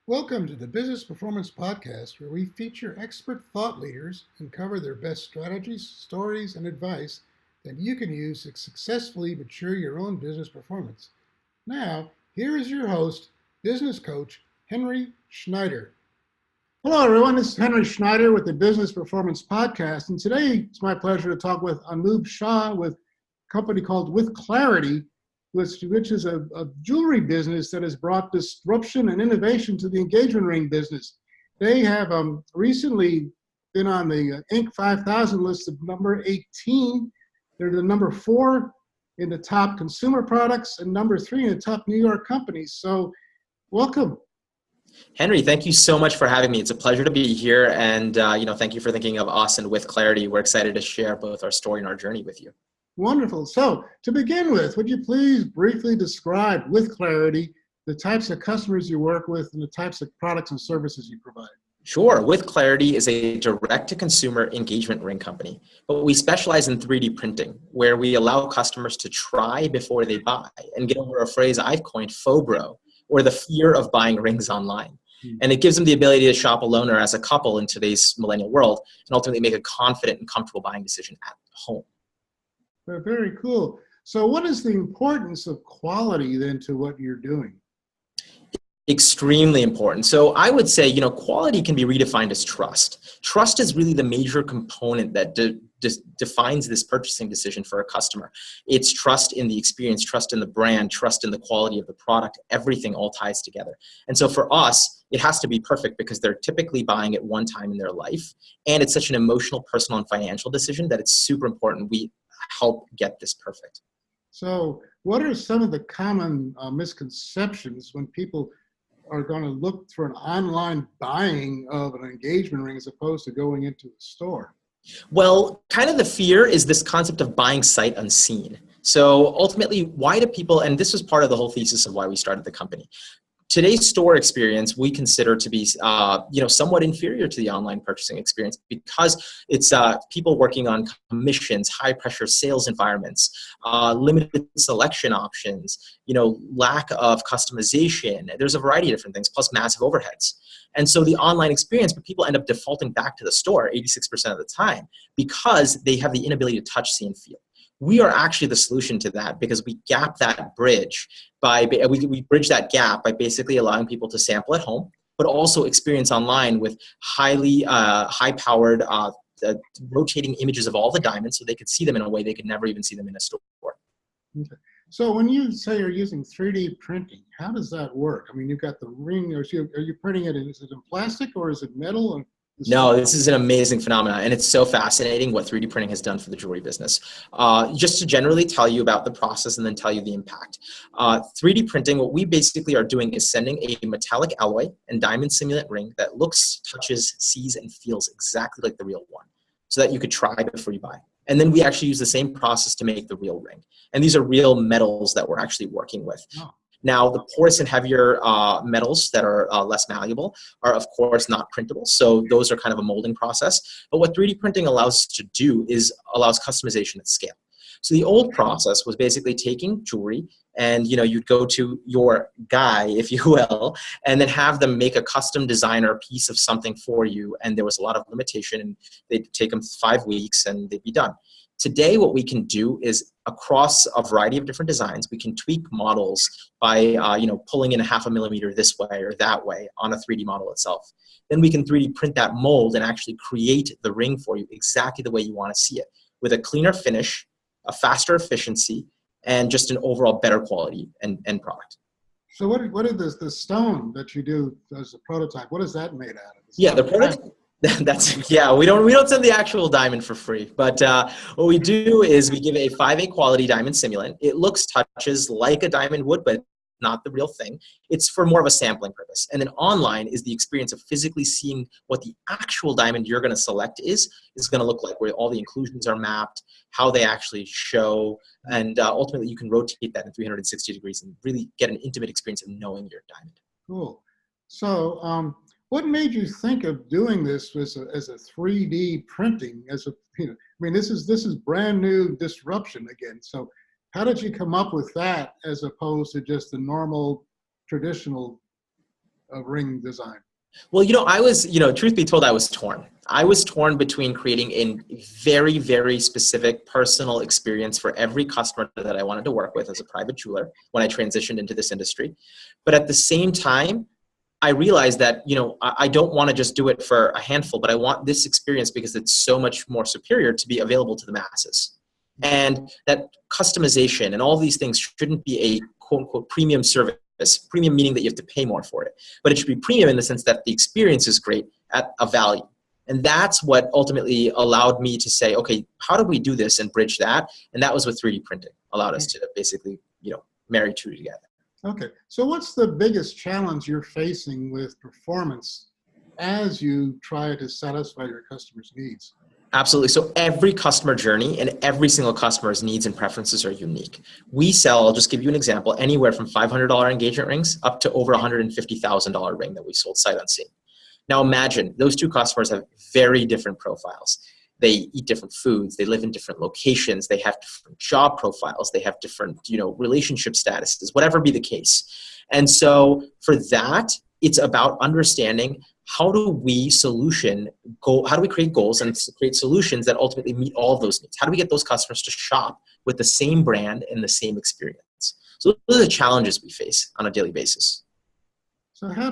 Welcome to the Business Performance Podcast, where we feature expert thought leaders and cover their best strategies, stories, and advice that you can use to successfully mature your own business performance. Now, here is your host, business coach, Henry Schneider. Hello, everyone. This is Henry Schneider with the Business Performance Podcast, and today it's my pleasure to talk with Anubh Shah with a company called With Clarity, which is a jewelry business that has brought disruption and innovation to the engagement ring business. They have recently been on the Inc. 5000 list of number 18. They're the number 4 in the top consumer products and number 3 in the top New York companies. So welcome. Henry, thank you so much for having me. It's a pleasure to be here. And thank you for thinking of us and With Clarity. We're excited to share both our story and our journey with you. Wonderful. So to begin with, would you please briefly describe With Clarity the types of customers you work with and the types of products and services you provide? Sure. With Clarity is a direct-to-consumer engagement ring company, but we specialize in 3D printing, where we allow customers to try before they buy and get over a phrase I've coined, FOBRO, or the fear of buying rings online. And it gives them the ability to shop alone or as a couple in today's millennial world and ultimately make a confident and comfortable buying decision at home. Very cool. So what is the importance of quality then to what you're doing? Extremely important. So I would say, quality can be redefined as trust. Trust is really the major component that defines this purchasing decision for a customer. It's trust in the experience, trust in the brand, trust in the quality of the product. Everything all ties together. And so for us, it has to be perfect because they're typically buying at one time in their life. And it's such an emotional, personal, and financial decision that it's super important we help get this perfect. So what are some of the common misconceptions when people are going to look for an online buying of an engagement ring as opposed to going into a store? Well, kind of the fear is this concept of buying sight unseen. So ultimately, why do people, and this was part of the whole thesis of why we started the company. Today's store experience we consider to be, somewhat inferior to the online purchasing experience because it's people working on commissions, high-pressure sales environments, limited selection options, lack of customization. There's a variety of different things, plus massive overheads. And so the online experience, but people end up defaulting back to the store 86% of the time because they have the inability to touch, see, and feel. We are actually the solution to that because we gap that bridge we bridge that gap by basically allowing people to sample at home, but also experience online with high-powered rotating images of all the diamonds so they could see them in a way they could never even see them in a store. Okay. So when you say you're using 3D printing, how does that work? I mean, you've got the ring, are you printing it is it in plastic or is it metal? No, this is an amazing phenomenon, and it's so fascinating what 3D printing has done for the jewelry business. Just to generally tell you about the process and then tell you the impact. 3D printing, what we basically are doing is sending a metallic alloy and diamond simulant ring that looks, touches, sees, and feels exactly like the real one so that you could try before you buy. And then we actually use the same process to make the real ring. And these are real metals that we're actually working with. Oh. Now, the porous and heavier metals that are less malleable are, of course, not printable. So those are kind of a molding process. But what 3D printing allows us to do is allows customization at scale. So the old process was basically taking jewelry and, you'd go to your guy, if you will, and then have them make a custom designer piece of something for you. And there was a lot of limitation, and they'd take them 5 weeks and they'd be done. Today, what we can do is across a variety of different designs, we can tweak models by, pulling in a 0.5 millimeter this way or that way on a 3D model itself. Then we can 3D print that mold and actually create the ring for you exactly the way you want to see it, with a cleaner finish, a faster efficiency, and just an overall better quality end product. So what is the stone that you do as a prototype? What is that made out of? Yeah, the prototype. We don't send the actual diamond for free, but what we do is we give a 5A quality diamond simulant. It looks, touches like a diamond would, but not the real thing. It's for more of a sampling purpose. And then online is the experience of physically seeing what the actual diamond you're going to select is going to look like, where all the inclusions are mapped, how they actually show, and ultimately you can rotate that in 360 degrees and really get an intimate experience of knowing your diamond. Cool. So what made you think of doing this as a 3D printing? mean, this is brand new disruption again. So how did you come up with that as opposed to just the normal traditional ring design? Well, I was, truth be told, I was torn. I was torn between creating a very, very specific personal experience for every customer that I wanted to work with as a private jeweler when I transitioned into this industry. But at the same time, I realized that, I don't want to just do it for a handful, but I want this experience because it's so much more superior to be available to the masses. And that customization and all these things shouldn't be a quote unquote premium service. Premium meaning that you have to pay more for it, but it should be premium in the sense that the experience is great at a value. And that's what ultimately allowed me to say, okay, how do we do this and bridge that? And that was what 3D printing allowed us to basically, marry two together. Okay, so what's the biggest challenge you're facing with performance as you try to satisfy your customers' needs? Absolutely. So every customer journey and every single customer's needs and preferences are unique. We sell, I'll just give you an example, anywhere from $500 engagement rings up to over $150,000 ring that we sold sight unseen. Now imagine those two customers have very different profiles. They eat different foods. They live in different locations. They have different job profiles. They have different, relationship statuses, whatever be the case. And so for that, it's about understanding how do we create goals and create solutions that ultimately meet all of those needs? How do we get those customers to shop with the same brand and the same experience? So those are the challenges we face on a daily basis. So how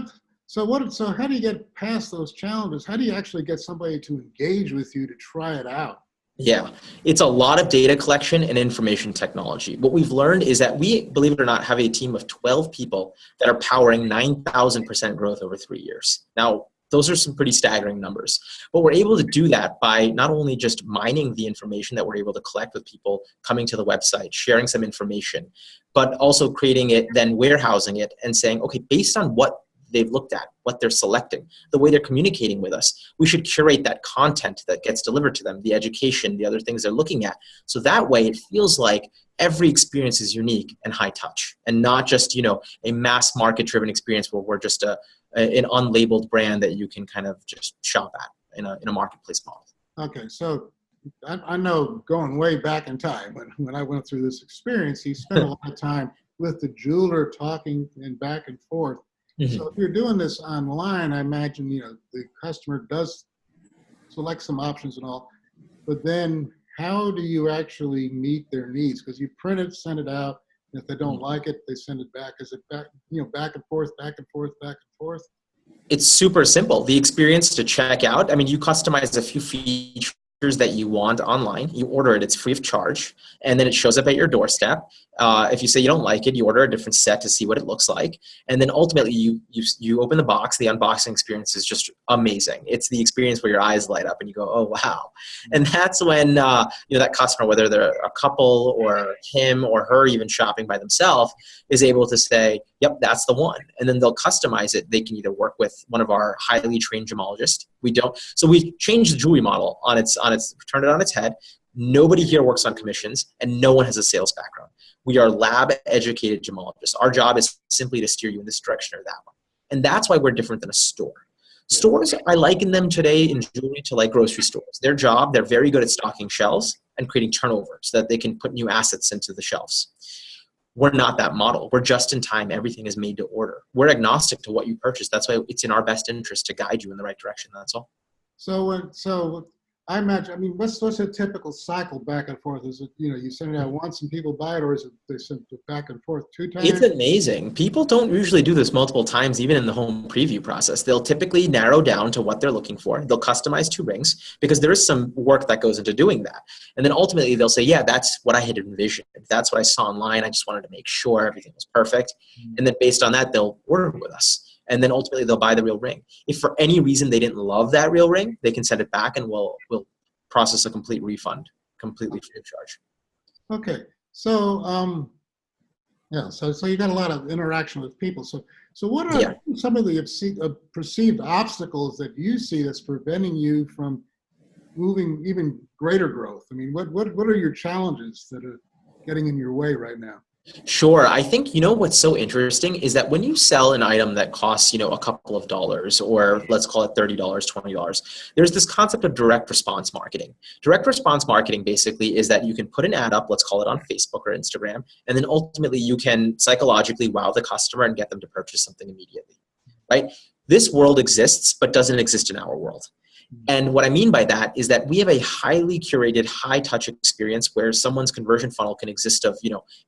do you get past those challenges? How do you actually get somebody to engage with you to try it out? Yeah, it's a lot of data collection and information technology. What we've learned is that we, believe it or not, have a team of 12 people that are powering 9,000% growth over 3 years. Now, those are some pretty staggering numbers. But we're able to do that by not only just mining the information that we're able to collect with people coming to the website, sharing some information, but also creating it, then warehousing it and saying, okay, based on what they've looked at, what they're selecting, the way they're communicating with us, we should curate that content that gets delivered to them, the education, the other things they're looking at. So that way it feels like every experience is unique and high touch and not just, a mass market driven experience where we're just an unlabeled brand that you can kind of just shop at in a marketplace model. Okay, so I know going way back in time when I went through this experience, he spent a lot of time with the jeweler talking and back and forth. Mm-hmm. So if you're doing this online, I imagine, the customer does select some options and all, but then how do you actually meet their needs? Because you print it, send it out, and if they don't like it, they send it back. Is it back, back and forth, back and forth, back and forth? It's super simple. The experience to check out, you customize a few features that you want online. You order it, it's free of charge, and then it shows up at your doorstep. If you say you don't like it, you order a different set to see what it looks like, and then ultimately you open the box. The unboxing experience is just amazing. It's the experience where your eyes light up and you go, oh wow. And that's when that customer, whether they're a couple or him or her even shopping by themselves, is able to say, yep, that's the one. And then they'll customize it. They can either work with one of our highly trained gemologists. So we changed the jewelry model turned it on its head. Nobody here works on commissions and no one has a sales background. We are lab educated gemologists. Our job is simply to steer you in this direction or that one. And that's why we're different than a store. Stores, I liken them today in jewelry to like grocery stores. Their job, they're very good at stocking shelves and creating turnover so that they can put new assets into the shelves. We're not that model. We're just in time. Everything is made to order. We're agnostic to what you purchase. That's why it's in our best interest to guide you in the right direction. That's all. So I imagine, what's a typical cycle back and forth? Is it, you send it out once and people buy it, or is it they send it back and forth 2 times? It's amazing. People don't usually do this multiple times, even in the home preview process. They'll typically narrow down to what they're looking for. They'll customize 2 rings because there is some work that goes into doing that. And then ultimately they'll say, yeah, that's what I had envisioned. That's what I saw online. I just wanted to make sure everything was perfect. And then based on that, they'll order with us. And then ultimately they'll buy the real ring. If for any reason they didn't love that real ring, they can send it back and we'll process a complete refund, completely free of charge. Okay, so so you got a lot of interaction with people. So what are some of the perceived obstacles that you see that's preventing you from moving even greater growth? What are your challenges that are getting in your way right now? Sure. I think, what's so interesting is that when you sell an item that costs, a couple of dollars, or let's call it $30, $20, there's this concept of direct response marketing. Direct response marketing basically is that you can put an ad up, let's call it on Facebook or Instagram, and then ultimately you can psychologically wow the customer and get them to purchase something immediately, right? This world exists, but doesn't exist in our world. And what I mean by that is that we have a highly curated, high-touch experience where someone's conversion funnel can exist of,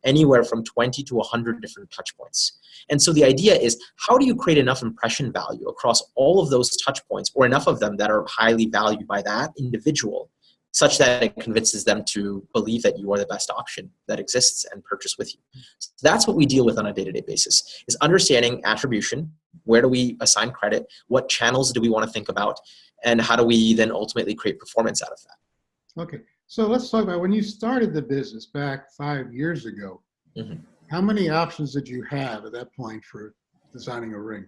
anywhere from 20 to 100 different touch points. And so the idea is, how do you create enough impression value across all of those touch points, or enough of them that are highly valued by that individual, such that it convinces them to believe that you are the best option that exists and purchase with you. So that's what we deal with on a day-to-day basis, is understanding attribution. Where do we assign credit? What channels do we want to think about? And how do we then ultimately create performance out of that? Okay, so let's talk about when you started the business back 5 years ago. Mm-hmm. How many options did you have at that point for designing a ring?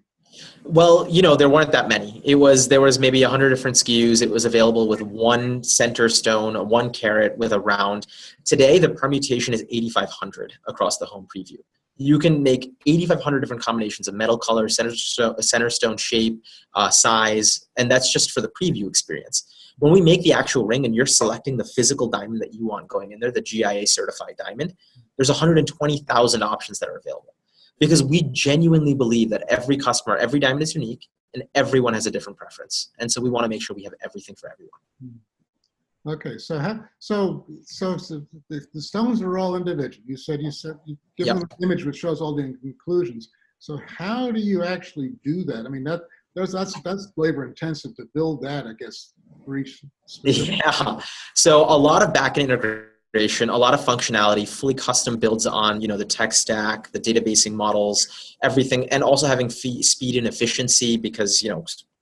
Well, there weren't that many. There was maybe 100 different SKUs. It was available with one center stone, one carat with a round. Today, the permutation is 8,500 across the home preview. You can make 8,500 different combinations of metal color, center stone shape, size, and that's just for the preview experience. When we make the actual ring and you're selecting the physical diamond that you want going in there, the GIA certified diamond, there's 120,000 options that are available. Because we genuinely believe that every customer, every diamond is unique, and everyone has a different preference. And so we want to make sure we have everything for everyone. Okay, so the stones are all individual. You give them an image which shows all the conclusions. So how do you actually do that? I mean, that's labor intensive to build that, I guess, for each specific. Yeah. So a lot of backend integration, a lot of functionality, fully custom builds on, the tech stack, the databasing models, everything, and also having speed and efficiency, because,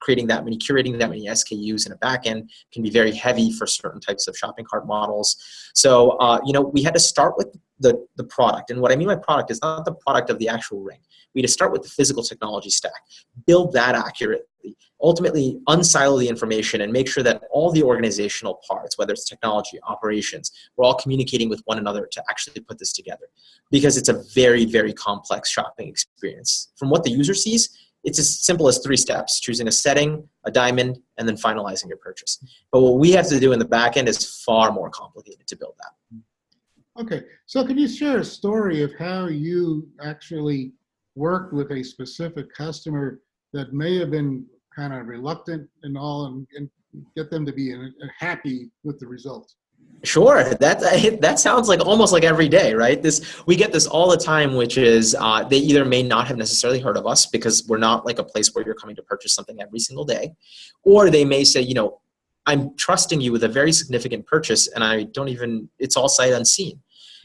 curating that many SKUs in a backend can be very heavy for certain types of shopping cart models. So, we had to start with the product. And what I mean by product is not the product of the actual ring. We had to start with the physical technology stack, build that accurately, ultimately unsilo the information and make sure that all the organizational parts, whether it's technology, operations, we're all communicating with one another to actually put this together. Because it's a very, very complex shopping experience. From what the user sees, it's as simple as 3 steps: choosing a setting, a diamond, and then finalizing your purchase. But what we have to do in the back end is far more complicated to build that. Okay, so can you share a story of how you actually worked with a specific customer that may have been kind of reluctant and all, and get them to be happy with the results? Sure, that sounds like almost like every day, right? We get this all the time, which is they either may not have necessarily heard of us because we're not like a place where you're coming to purchase something every single day, or they may say, I'm trusting you with a very significant purchase, and it's all sight unseen.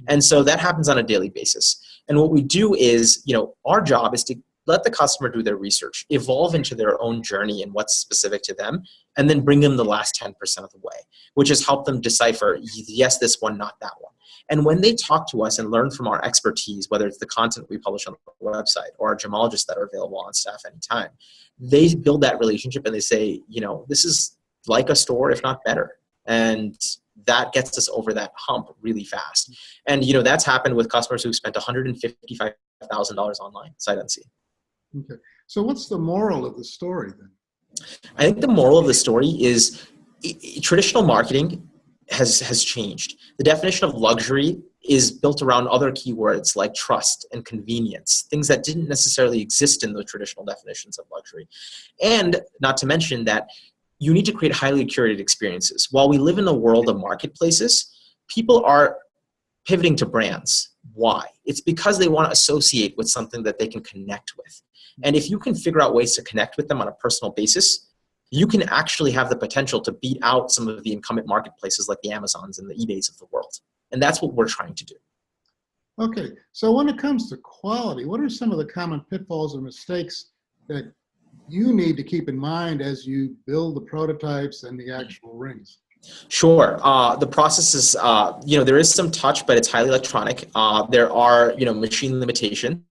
And so that happens on a daily basis. And what we do is, our job is to let the customer do their research, evolve into their own journey and what's specific to them, and then bring them the last 10% of the way, which is help them decipher, yes, this one, not that one. And when they talk to us and learn from our expertise, whether it's the content we publish on the website or our gemologists that are available on staff anytime, they build that relationship and they say, this is like a store, if not better. And that gets us over that hump really fast. And, that's happened with customers who've spent $155,000 online, sight unseen. Okay. So what's the moral of the story then? I think the moral of the story is traditional marketing has changed. The definition of luxury is built around other keywords like trust and convenience, things that didn't necessarily exist in the traditional definitions of luxury. And not to mention that you need to create highly curated experiences. While we live in a world of marketplaces, people are pivoting to brands. Why? It's because they want to associate with something that they can connect with. And if you can figure out ways to connect with them on a personal basis, you can actually have the potential to beat out some of the incumbent marketplaces like the Amazons and the eBays of the world. And that's what we're trying to do. Okay, so when it comes to quality, what are some of the common pitfalls or mistakes that you need to keep in mind as you build the prototypes and the actual rings? Sure. The process is, there is some touch, but it's highly electronic. There are, machine limitations.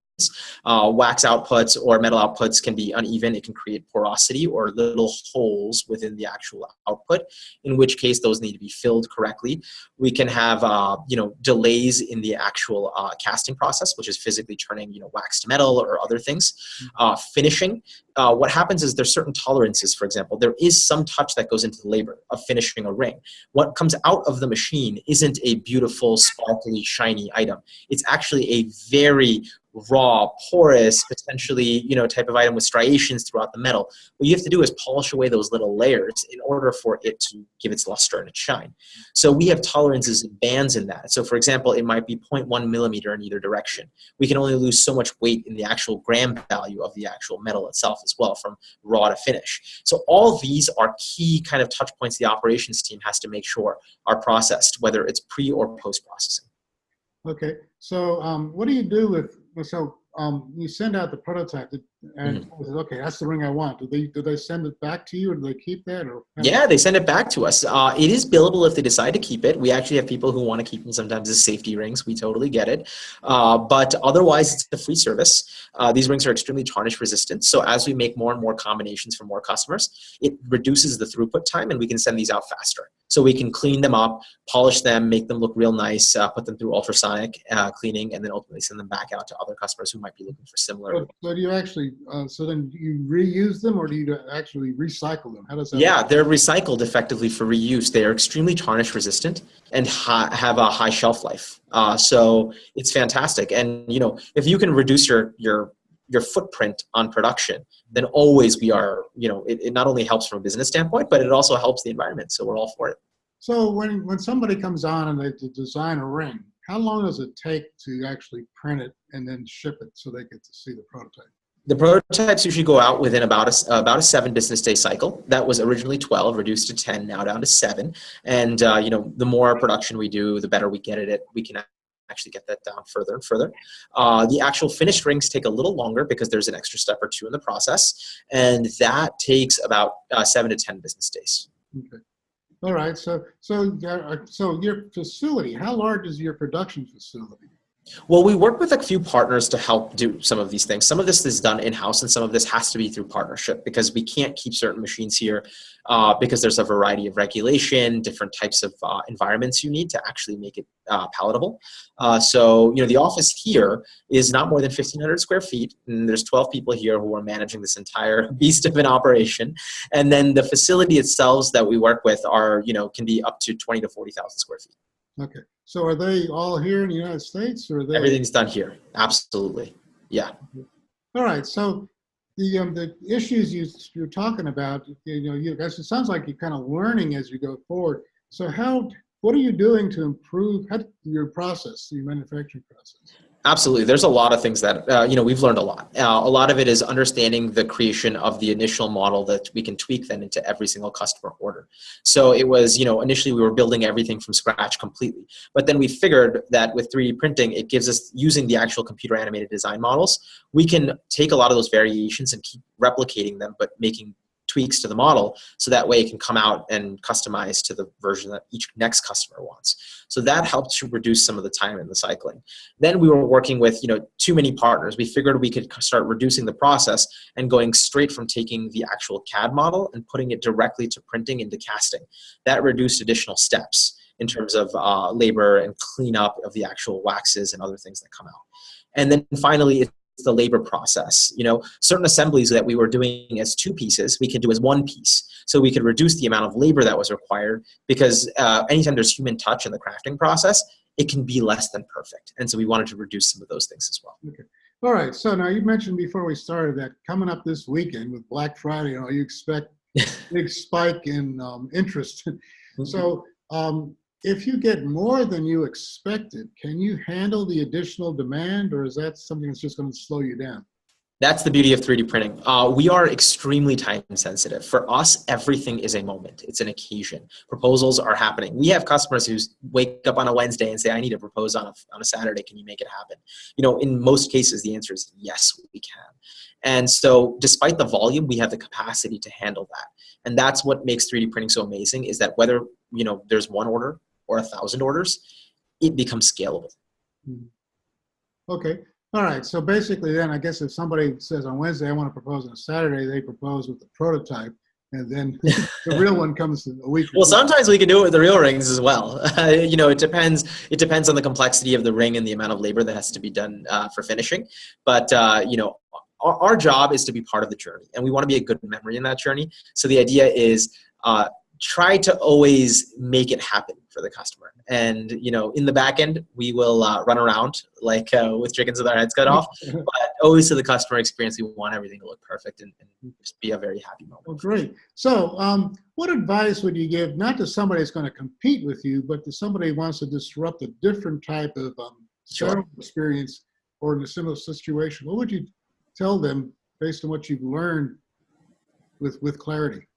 Wax outputs or metal outputs can be uneven. It can create porosity or little holes within the actual output, in which case those need to be filled correctly. We can have delays in the actual casting process, which is physically turning wax to metal or other things. Finishing, what happens is there's certain tolerances. For example, there is some touch that goes into the labor of finishing a ring. What comes out of the machine isn't a beautiful, sparkly, shiny item. It's actually a very raw, porous, potentially, type of item with striations throughout the metal. What you have to do is polish away those little layers in order for it to give its luster and its shine. So we have tolerances and bands in that. So for example, it might be 0.1 millimeter in either direction. We can only lose so much weight in the actual gram value of the actual metal itself as well, from raw to finish. So all these are key kind of touch points the operations team has to make sure are processed, whether it's pre or post processing. Okay, so what do you do with, you send out the prototype and okay, that's the ring I want. Do they send it back to you, or do they keep that? Or yeah, they send it back to us. It is billable if they decide to keep it. We actually have people who want to keep them sometimes as safety rings. We totally get it. But otherwise, it's a free service. These rings are extremely tarnish resistant. So as we make more and more combinations for more customers, it reduces the throughput time, and we can send these out faster. So we can clean them up, polish them, make them look real nice, put them through ultrasonic cleaning, and then ultimately send them back out to other customers who might be looking for similar. So do you actually, so then you reuse them, or do you actually recycle them? How does that Yeah, work? they're recycled effectively for reuse. They are extremely tarnish resistant and have a high shelf life. So it's fantastic. And if you can reduce your footprint on production, then always we are, it not only helps from a business standpoint, but it also helps the environment. So we're all for it. So when somebody comes on and they design a ring, how long does it take to actually print it and then ship it so they get to see the prototype? The prototypes usually go out within about a 7 business day cycle. That was originally 12, reduced to 10, now down to 7. And the more production we do, the better we get at it. We can actually get that down further and further. The actual finished rings take a little longer because there's an extra step or two in the process, and that takes about 7 to 10 business days. Okay. All right. So your facility, how large is your production facility? Well, we work with a few partners to help do some of these things. Some of this is done in-house, and some of this has to be through partnership, because we can't keep certain machines here because there's a variety of regulation, different types of environments you need to actually make it palatable. So the office here is not more than 1,500 square feet, and there's 12 people here who are managing this entire beast of an operation. And then the facility itself that we work with are, can be up to 20 to 40,000 square feet. Okay. So are they all here in the United States, or are they? Everything's done here. Absolutely. Yeah. All right. So the issues you're talking about, it sounds like you're kind of learning as you go forward. So what are you doing to improve your process, your manufacturing process? Absolutely. There's a lot of things that, we've learned a lot. A lot of it is understanding the creation of the initial model that we can tweak then into every single customer order. So it was, initially we were building everything from scratch completely. But then we figured that with 3D printing, it gives us, using the actual computer animated design models, we can take a lot of those variations and keep replicating them, but making tweaks to the model, so that way it can come out and customize to the version that each next customer wants. So that helped to reduce some of the time in the cycling. Then we were working with too many partners. We figured we could start reducing the process and going straight from taking the actual CAD model and putting it directly to printing into casting. That reduced additional steps in terms of labor and cleanup of the actual waxes and other things that come out. And then finally, the labor process. Certain assemblies that we were doing as 2 pieces, we could do as 1 piece. So we could reduce the amount of labor that was required, because anytime there's human touch in the crafting process, it can be less than perfect. And so we wanted to reduce some of those things as well. Okay. All right. So now you mentioned before we started that coming up this weekend with Black Friday, you expect a big spike in interest. So if you get more than you expected, can you handle the additional demand, or is that something that's just going to slow you down? That's the beauty of 3D printing. We are extremely time sensitive. For us, everything is a moment. It's an occasion. Proposals are happening. We have customers who wake up on a Wednesday and say, I need to propose on a Saturday. Can you make it happen? In most cases, the answer is yes, we can. And so despite the volume, we have the capacity to handle that. And that's what makes 3D printing so amazing, is that whether there's 1 order or 1,000 orders, it becomes scalable. Okay. All right. So basically, then I guess if somebody says on Wednesday I want to propose on Saturday, they propose with the prototype, and then the real one comes a week or Well, two. sometimes we can do it with the real rings as well. It depends. It depends on the complexity of the ring and the amount of labor that has to be done for finishing. But our job is to be part of the journey, and we want to be a good memory in that journey. So the idea is try to always make it happen for the customer. And in the back end, we will run around like with chickens with our heads cut off. But always to the customer experience, we want everything to look perfect and just be a very happy moment. Well, great. So, what advice would you give, not to somebody that's going to compete with you, but to somebody who wants to disrupt a different type of Sure. experience or in a similar situation? What would you tell them based on what you've learned with clarity?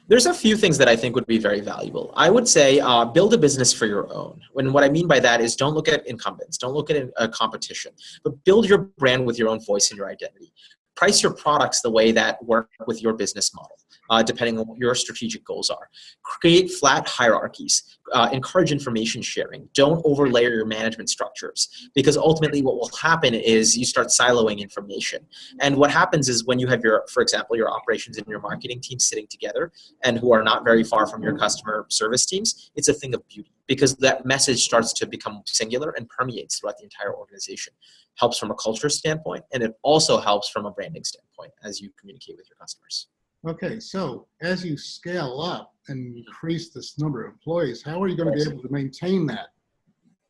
There's a few things that I think would be very valuable. I would say build a business for your own. And what I mean by that is don't look at incumbents, don't look at a competition, but build your brand with your own voice and your identity. Price your products the way that work with your business model, depending on what your strategic goals are. Create flat hierarchies. Encourage information sharing. Don't overlay your management structures, because ultimately what will happen is you start siloing information. And what happens is when you have for example, your operations and your marketing teams sitting together and who are not very far from your customer service teams, it's a thing of beauty, because that message starts to become singular and permeates throughout the entire organization. Helps from a culture standpoint, and it also helps from a branding standpoint as you communicate with your customers. Okay, so as you scale up and increase this number of employees, how are you going to be able to maintain that?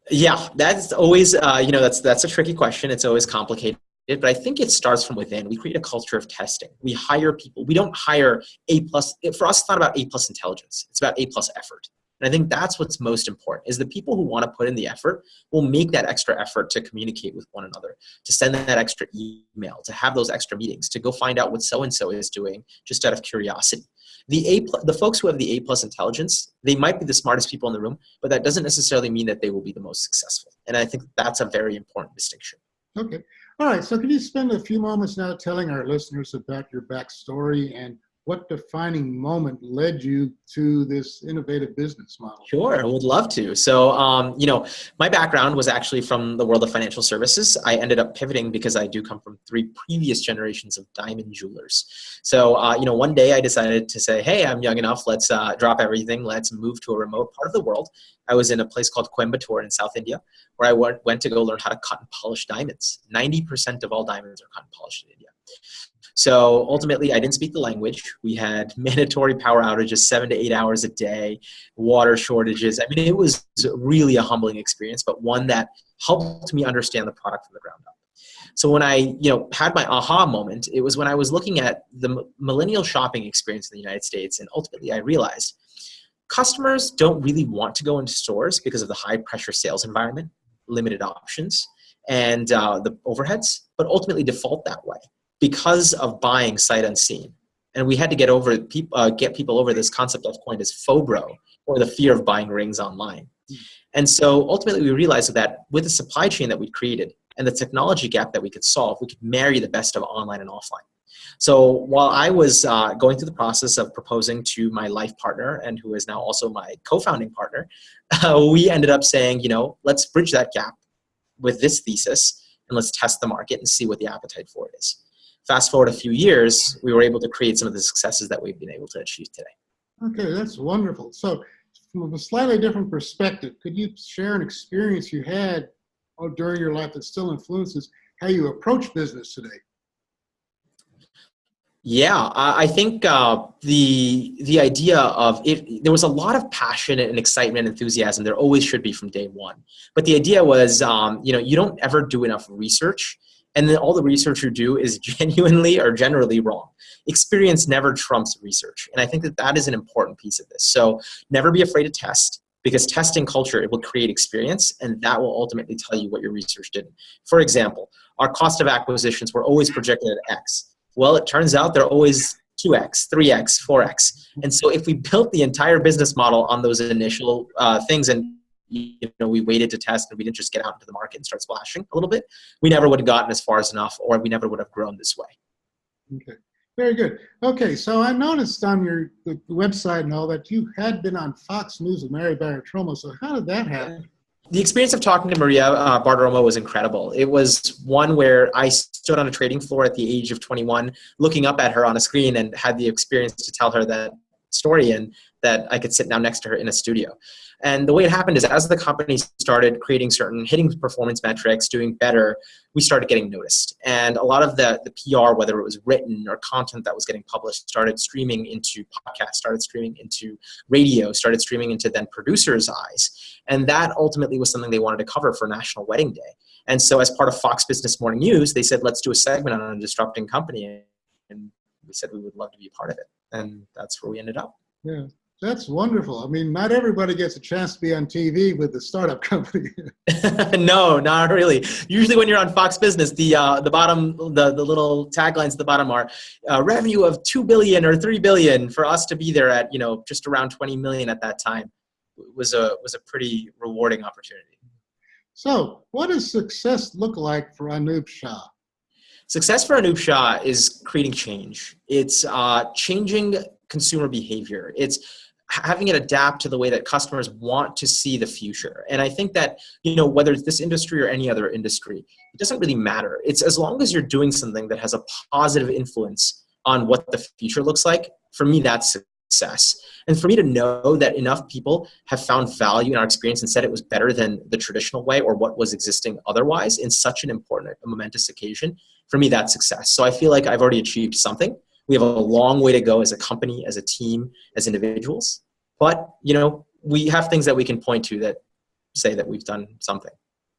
Yeah, that's always, that's a tricky question. It's always complicated, but I think it starts from within. We create a culture of testing. We hire people. We don't hire A plus. For us, it's not about A plus intelligence. It's about A plus effort. And I think that's what's most important, is the people who want to put in the effort will make that extra effort to communicate with one another, to send that extra email, to have those extra meetings, to go find out what so-and-so is doing just out of curiosity. The folks who have the A plus intelligence, they might be the smartest people in the room, but that doesn't necessarily mean that they will be the most successful. And I think that's a very important distinction. Okay. All right. So can you spend a few moments now telling our listeners about your backstory and what defining moment led you to this innovative business model? Sure, I would love to. So, my background was actually from the world of financial services. I ended up pivoting because I do come from 3 previous generations of diamond jewelers. So, one day I decided to say, hey, I'm young enough. Let's drop everything. Let's move to a remote part of the world. I was in a place called Coimbatore in South India, where I went to go learn how to cut and polish diamonds. 90% of all diamonds are cut and polished in India. So ultimately, I didn't speak the language. We had mandatory power outages 7 to 8 hours a day, water shortages. I mean, it was really a humbling experience, but one that helped me understand the product from the ground up. So when I had my aha moment, it was when I was looking at the millennial shopping experience in the United States, and ultimately I realized customers don't really want to go into stores because of the high pressure sales environment, limited options, and the overheads, but ultimately default that way because of buying sight unseen. And we had to get people over this concept I've coined as FOBRO, or the fear of buying rings online. And so ultimately we realized that with the supply chain that we created and the technology gap that we could solve, we could marry the best of online and offline. So while I was going through the process of proposing to my life partner, and who is now also my co-founding partner, we ended up saying, let's bridge that gap with this thesis, and let's test the market and see what the appetite for it is. Fast forward a few years, we were able to create some of the successes that we've been able to achieve today. Okay, that's wonderful. So from a slightly different perspective, could you share an experience you had during your life that still influences how you approach business today? Yeah, I think the idea of it, there was a lot of passion and excitement, enthusiasm. There always should be from day one. But the idea was, you don't ever do enough research, and then all the research you do is genuinely or generally wrong. Experience never trumps research, and I think that is an important piece of this. So never be afraid to test, because testing culture, it will create experience, and that will ultimately tell you what your research did. For example, our cost of acquisitions were always projected at X. Well, it turns out they're always 2X, 3X, 4X. And so if we built the entire business model on those initial things, and we waited to test and we didn't just get out into the market and start splashing a little bit, we never would have gotten as far as enough, or we never would have grown this way. Okay, very good. Okay, so I noticed on the website and all that you had been on Fox News with Mary Bartiromo. So how did that happen? The experience of talking to Maria Bartiromo was incredible. It was one where I stood on a trading floor at the age of 21, looking up at her on a screen, and had the experience to tell her that story, and that I could sit down next to her in a studio. And the way it happened is, as the company started creating hitting performance metrics, doing better, we started getting noticed. And a lot of the PR, whether it was written or content that was getting published, started streaming into podcasts, started streaming into radio, started streaming into then producers' eyes. And that ultimately was something they wanted to cover for National Wedding Day. And so as part of Fox Business Morning News, they said, let's do a segment on a disrupting company. And we said we would love to be a part of it. And that's where we ended up. Yeah, that's wonderful. I mean, not everybody gets a chance to be on TV with a startup company. No, not really. Usually when you're on Fox Business, the bottom, the little taglines at the bottom are revenue of 2 billion or 3 billion. For us to be there at, just around 20 million at that time was a pretty rewarding opportunity. So what does success look like for Anubh Shah? Success for Anubh Shah is creating change. It's changing consumer behavior. It's having it adapt to the way that customers want to see the future. And I think that, whether it's this industry or any other industry, it doesn't really matter. It's as long as you're doing something that has a positive influence on what the future looks like, for me, that's success. And for me to know that enough people have found value in our experience and said it was better than the traditional way or what was existing otherwise in such an important, momentous occasion, for me, that's success. So I feel like I've already achieved something. We have a long way to go as a company, as a team, as individuals. But, we have things that we can point to that say that we've done something.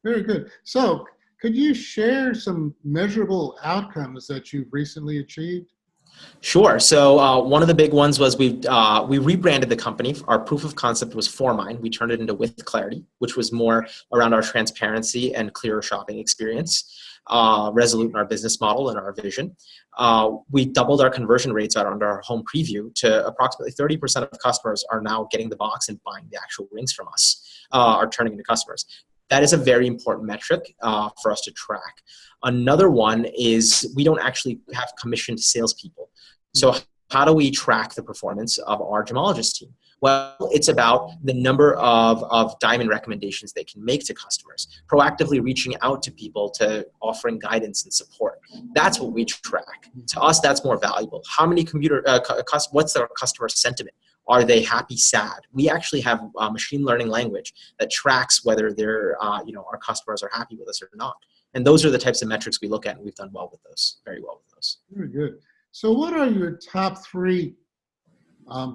Very good. So could you share some measurable outcomes that you've recently achieved? Sure. So one of the big ones was we rebranded the company. Our proof of concept was ForMine. We turned it into With Clarity, which was more around our transparency and clearer shopping experience. Resolute in our business model and our vision. We doubled our conversion rates out under our home preview to approximately 30% of customers are now getting the box and buying the actual rings from us, are turning into customers. That is a very important metric for us to track. Another one is we don't actually have commissioned salespeople. So how do we track the performance of our gemologist team? Well, it's about the number of diamond recommendations they can make to customers, proactively reaching out to people to offering guidance and support. That's what we track. To us, that's more valuable. How many what's their customer sentiment? Are they happy, sad? We actually have machine learning language that tracks whether our customers are happy with us or not. And those are the types of metrics we look at, and we've done well with those, very well with those. Very good. So what are your top three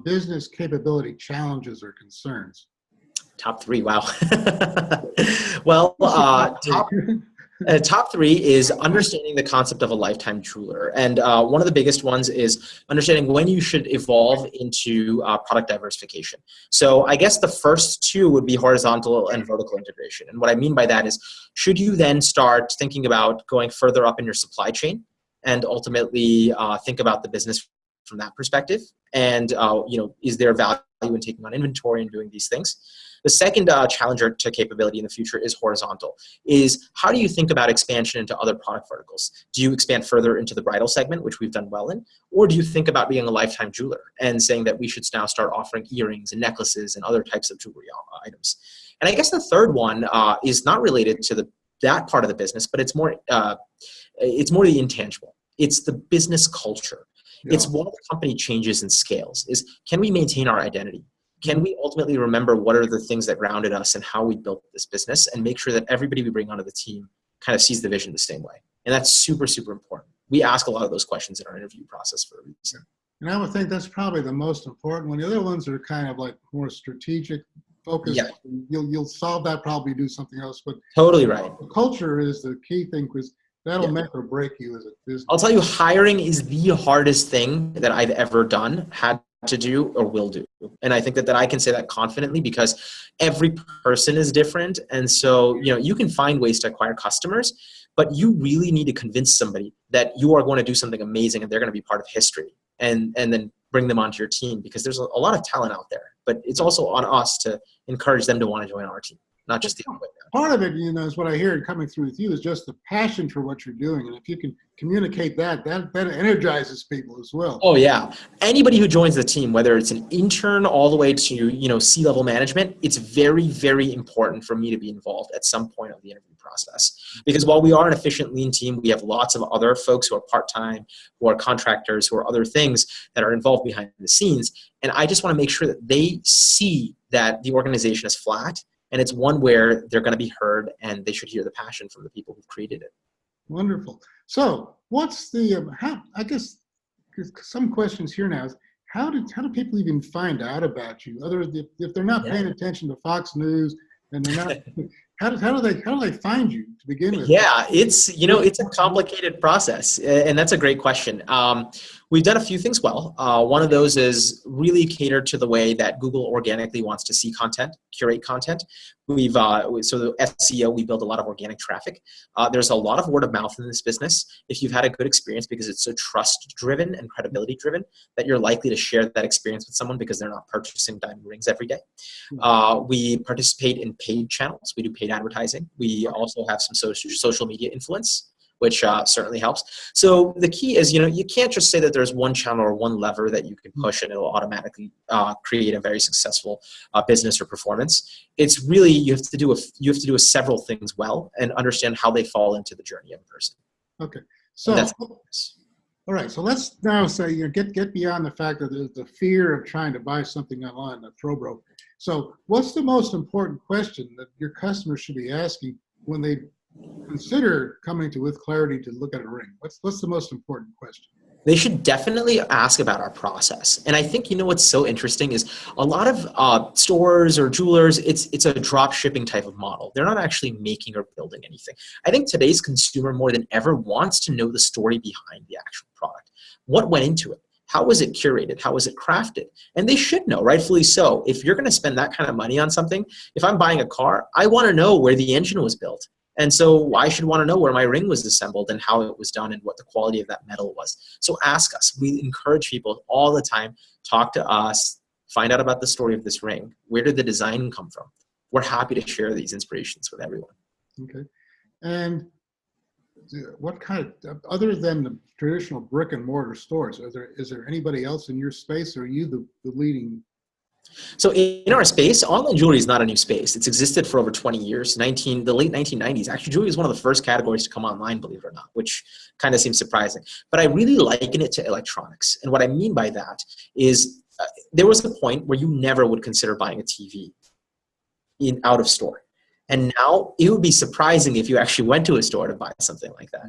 business capability challenges or concerns? Top three, wow. Well, top three is understanding the concept of a lifetime jeweler. And one of the biggest ones is understanding when you should evolve into product diversification. So I guess the first two would be horizontal and vertical integration. And what I mean by that is, should you then start thinking about going further up in your supply chain and ultimately think about the business from that perspective? And, is there value in taking on inventory and doing these things? The second challenger to capability in the future is horizontal, is how do you think about expansion into other product verticals? Do you expand further into the bridal segment, which we've done well in? Or do you think about being a lifetime jeweler and saying that we should now start offering earrings and necklaces and other types of jewelry items? And I guess the third one is not related to that part of the business, but it's more the intangible. It's the business culture. Yeah. It's while the company changes and scales, is can we maintain our identity? Can we ultimately remember what are the things that grounded us and how we built this business, and make sure that everybody we bring onto the team kind of sees the vision the same way? And that's super, super important. We ask a lot of those questions in our interview process for a reason. And I would think that's probably the most important one. The other ones are kind of like more strategic focus. Yeah. You'll solve that, probably do something else. But totally right. The culture is the key thing, because that'll make or break you as a business. I'll tell you, hiring is the hardest thing that I've ever done, had to do, or will do. And I think that I can say that confidently because every person is different. And so, you can find ways to acquire customers, but you really need to convince somebody that you are going to do something amazing and they're going to be part of history, and then bring them onto your team, because there's a lot of talent out there, but it's also on us to encourage them to want to join our team. not just the equipment. Part of it, is what I hear coming through with you is just the passion for what you're doing. And if you can communicate that energizes people as well. Oh yeah. Anybody who joins the team, whether it's an intern all the way to, C-level management, it's very, very important for me to be involved at some point of the interview process. Because while we are an efficient, lean team, we have lots of other folks who are part-time, who are contractors, who are other things that are involved behind the scenes. And I just want to make sure that they see that the organization is flat and it's one where they're going to be heard and they should hear the passion from the people who've created it. Wonderful. So what's the, I guess some questions here now is, how do people even find out about you? If they're not paying attention to Fox News and they're not, how do they find you to begin with? Yeah, it's a complicated process, and that's a great question. We've done a few things well. One of those is really cater to the way that Google organically wants to see content, curate content. So the SEO, we build a lot of organic traffic. There's a lot of word of mouth in this business. If you've had a good experience, because it's so trust-driven and credibility-driven, that you're likely to share that experience with someone because they're not purchasing diamond rings every day. We participate in paid channels. We do paid advertising. We also have some social media influence, which certainly helps. So the key is, you can't just say that there's one channel or one lever that you can push and it'll automatically create a very successful business or performance. It's really, you have to do several things well and understand how they fall into the journey of a person. Okay. So, all right. So let's now say, get beyond the fact that there's the fear of trying to buy something online, the FOBRO. So what's the most important question that your customers should be asking when they consider coming to With Clarity to look at a ring? What's the most important question? They should definitely ask about our process. And I think, what's so interesting is a lot of stores or jewelers, it's a drop shipping type of model. They're not actually making or building anything. I think today's consumer more than ever wants to know the story behind the actual product. What went into it? How was it curated? How was it crafted? And they should know, rightfully so. If you're going to spend that kind of money on something, if I'm buying a car, I want to know where the engine was built. And so I should want to know where my ring was assembled and how it was done and what the quality of that metal was. So ask us. We encourage people all the time, talk to us, find out about the story of this ring. Where did the design come from? We're happy to share these inspirations with everyone. Okay. And what kind of, other than the traditional brick and mortar stores, is there anybody else in your space, or are you the leading? So in our space, online jewelry is not a new space. It's existed for over 20 years, the late 1990s. Actually, jewelry is one of the first categories to come online, believe it or not, which kind of seems surprising. But I really liken it to electronics. And what I mean by that is there was a point where you never would consider buying a TV out of store. And now it would be surprising if you actually went to a store to buy something like that.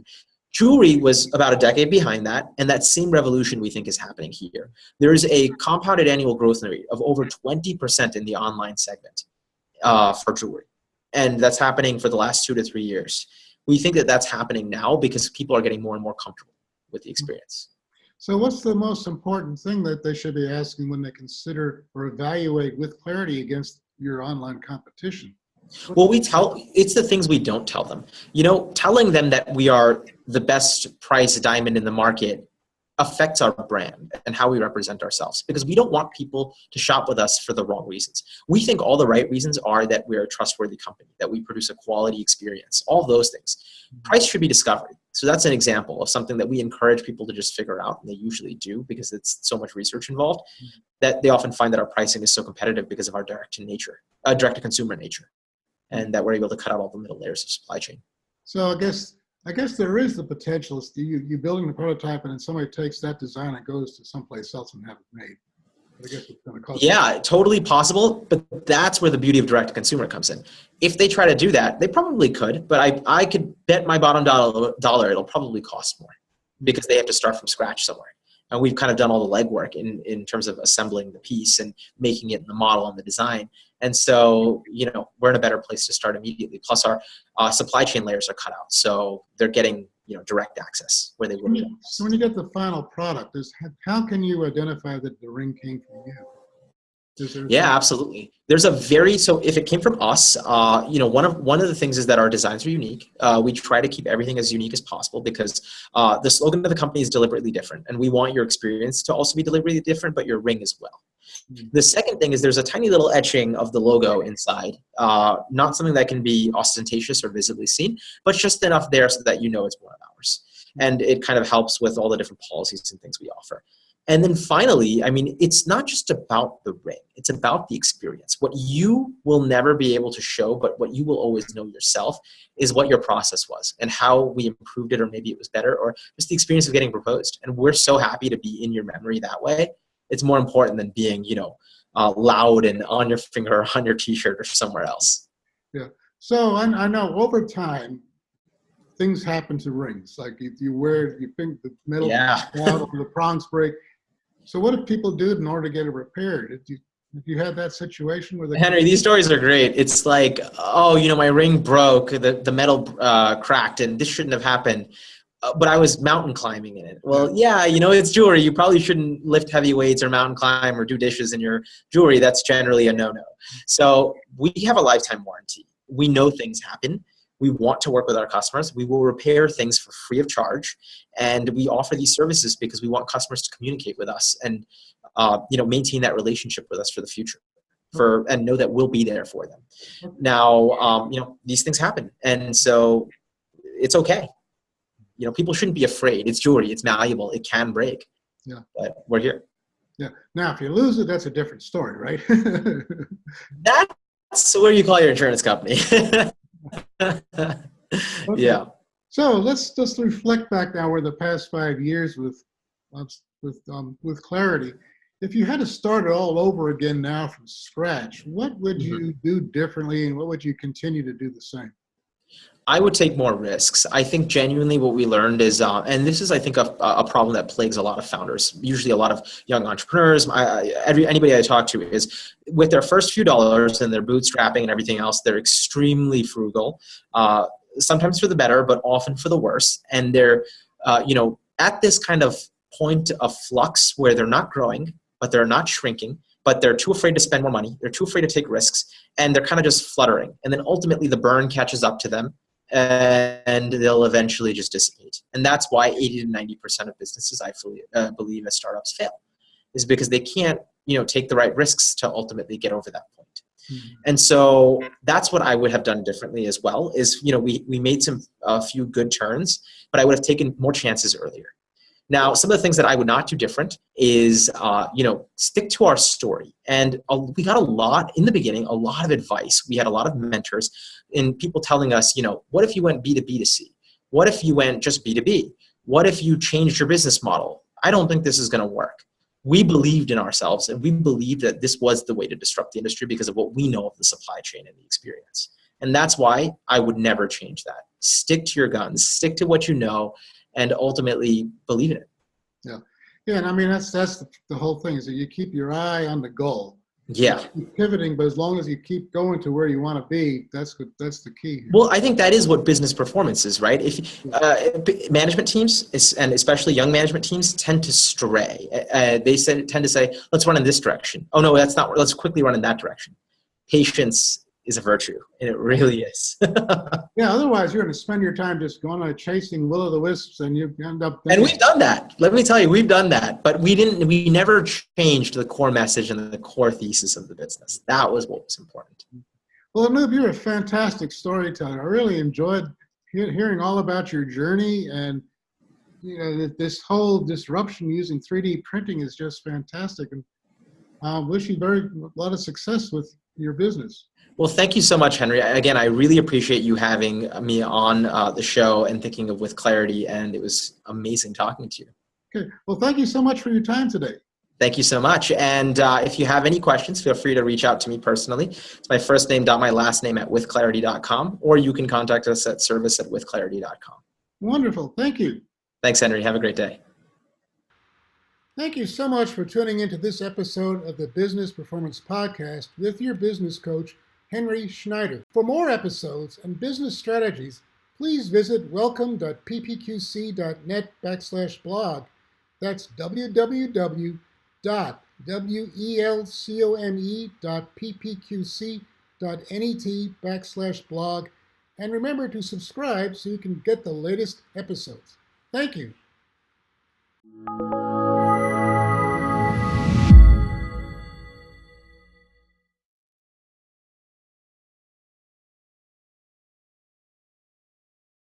Jewelry was about a decade behind that, and that same revolution we think is happening here. There is a compounded annual growth rate of over 20% in the online segment for jewelry. And that's happening for the last 2 to 3 years. We think that that's happening now because people are getting more and more comfortable with the experience. So what's the most important thing that they should be asking when they consider or evaluate With Clarity against your online competition? Well, it's the things we don't tell them. Telling them that we are the best price diamond in the market affects our brand and how we represent ourselves, because we don't want people to shop with us for the wrong reasons. We think all the right reasons are that we're a trustworthy company, that we produce a quality experience, all those things. Price should be discovery. So that's an example of something that we encourage people to just figure out, and they usually do because it's so much research involved, that they often find that our pricing is so competitive because of our direct-to-consumer nature, and that we're able to cut out all the middle layers of supply chain. So I guess there is the potential. You building the prototype, and then somebody takes that design and goes to someplace else and have it made. But I guess it's going to cost. Yeah, totally possible. But that's where the beauty of direct to consumer comes in. If they try to do that, they probably could. But I could bet my bottom dollar it'll probably cost more, because they have to start from scratch somewhere. And we've kind of done all the legwork in terms of assembling the piece and making it in the model and the design. And so, we're in a better place to start immediately. Plus our supply chain layers are cut out. So they're getting, direct access where they wouldn't. So when you get the final product, how can you identify that the ring came from you? Yeah, absolutely. So if it came from us, one of the things is that our designs are unique. We try to keep everything as unique as possible because the slogan of the company is deliberately different, and we want your experience to also be deliberately different, but your ring as well. The second thing is there's a tiny little etching of the logo inside, not something that can be ostentatious or visibly seen, but just enough there so that you know it's one of ours. And it kind of helps with all the different policies and things we offer. And then finally, I mean, it's not just about the ring. It's about the experience. What you will never be able to show, but what you will always know yourself is what your process was and how we improved it, or maybe it was better, or just the experience of getting proposed. And we're so happy to be in your memory that way. It's more important than being, loud and on your finger or on your T-shirt or somewhere else. Yeah. So I know over time, things happen to rings. Like you think the metal out or the prongs break. So what did people do in order to get it repaired? If you had that situation where Henry, these stories are great. It's like, my ring broke, the metal cracked, and this shouldn't have happened. But I was mountain climbing in it. Well, yeah, it's jewelry. You probably shouldn't lift heavy weights or mountain climb or do dishes in your jewelry. That's generally a no-no. So we have a lifetime warranty. We know things happen. We want to work with our customers. We will repair things for free of charge. And we offer these services because we want customers to communicate with us and maintain that relationship with us for the future. And know that we'll be there for them. Now, these things happen. And so it's okay. People shouldn't be afraid. It's jewelry. It's malleable. It can break. Yeah. But we're here. Yeah. Now, if you lose it, that's a different story, right? That's where you call your insurance company. Okay. Yeah. So let's just reflect back now over the past 5 years with Clarity. If you had to start it all over again now from scratch, what would you do differently, and what would you continue to do the same? I would take more risks. I think genuinely what we learned is, and this is, I think, a problem that plagues a lot of founders, usually a lot of young entrepreneurs. Anybody I talk to is with their first few dollars and their bootstrapping and everything else, they're extremely frugal, sometimes for the better, but often for the worse. And they're, at this kind of point of flux where they're not growing, but they're not shrinking, but they're too afraid to spend more money. They're too afraid to take risks, and they're kind of just fluttering. And then ultimately the burn catches up to them, and they'll eventually just dissipate. And that's why 80 to 90% of businesses, I believe, as startups fail, is because they can't, take the right risks to ultimately get over that point. Mm-hmm. And so that's what I would have done differently as well, is, we made a few good turns, but I would have taken more chances earlier. Now, some of the things that I would not do different is, stick to our story. And we got in the beginning, a lot of advice. We had a lot of mentors and people telling us, what if you went B2B to C? What if you went just B2B? What if you changed your business model? I don't think this is going to work. We believed in ourselves, and we believed that this was the way to disrupt the industry because of what we know of the supply chain and the experience. And that's why I would never change that. Stick to your guns, stick to what you know, and ultimately believe in it. Yeah. Yeah. And I mean, that's the whole thing, is that you keep your eye on the goal. Yeah. You keep pivoting, but as long as you keep going to where you want to be, that's the key here. Well, I think that is what business performance is, right? If management teams, and especially young management teams, tend to stray. They tend to say, let's run in this direction. Oh, no, that's not. Let's quickly run in that direction. Patience is a virtue, and it really is. Yeah, otherwise you're going to spend your time just going on chasing will-o'-the-wisps, and you end up and we've done that. Let me tell you, we've done that, but we never changed the core message and the core thesis of the business. That was what was important. Well, Anubh, you're a fantastic storyteller. I really enjoyed hearing all about your journey, and this whole disruption using 3D printing is just fantastic, and I wish you a lot of success with your business. Well, thank you so much, Henry. Again, I really appreciate you having me on the show and thinking of With Clarity, and it was amazing talking to you. Okay. Well, thank you so much for your time today. Thank you so much. And if you have any questions, feel free to reach out to me personally. It's my first name, my last name at withclarity.com, or you can contact us at service@withclarity.com. Wonderful. Thank you. Thanks, Henry. Have a great day. Thank you so much for tuning into this episode of the Business Performance Podcast with your business coach, Henry Schneider. For more episodes and business strategies, please visit welcome.ppqc.net/blog. That's www.ppqc.net/blog. welcome.ppqc.net/blog. And remember to subscribe so you can get the latest episodes. Thank you.